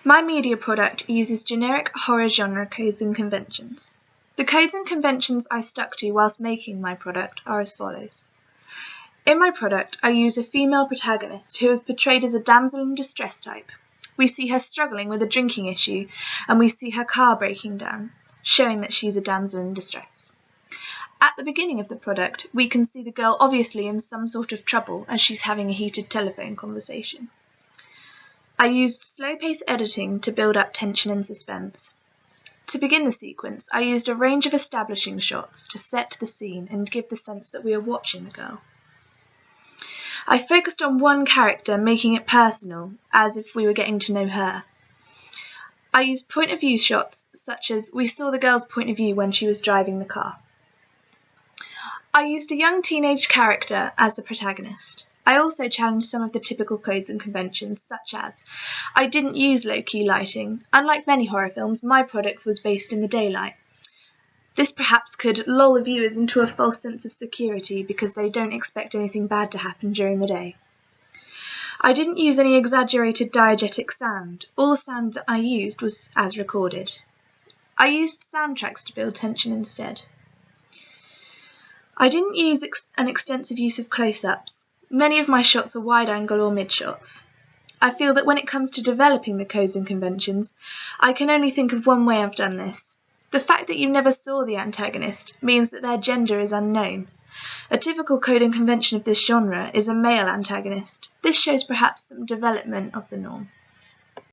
My media product uses generic horror genre codes and conventions. The codes and conventions I stuck to whilst making my product are as follows. In my product, I use a female protagonist who is portrayed as a damsel in distress type. We see her struggling with a drinking issue, and we see her car breaking down, showing that she's a damsel in distress. At the beginning of the product, we can see the girl obviously in some sort of trouble as she's having a heated telephone conversation. I used slow-pace editing to build up tension and suspense. To begin the sequence, I used a range of establishing shots to set the scene and give the sense that we are watching the girl. I focused on one character, making it personal, as if we were getting to know her. I used point-of-view shots, such as we saw the girl's point of view when she was driving the car. I used a young teenage character as the protagonist. I also challenged some of the typical codes and conventions, such as I didn't use low-key lighting. Unlike many horror films, my product was based in the daylight. This perhaps could lull the viewers into a false sense of security because they don't expect anything bad to happen during the day. I didn't use any exaggerated diegetic sound. All the sound that I used was as recorded. I used soundtracks to build tension instead. I didn't use an extensive use of close-ups. Many of my shots were wide-angle or mid-shots. I feel that when it comes to developing the codes and conventions, I can only think of one way I've done this. The fact that you never saw the antagonist means that their gender is unknown. A typical code and convention of this genre is a male antagonist. This shows perhaps some development of the norm.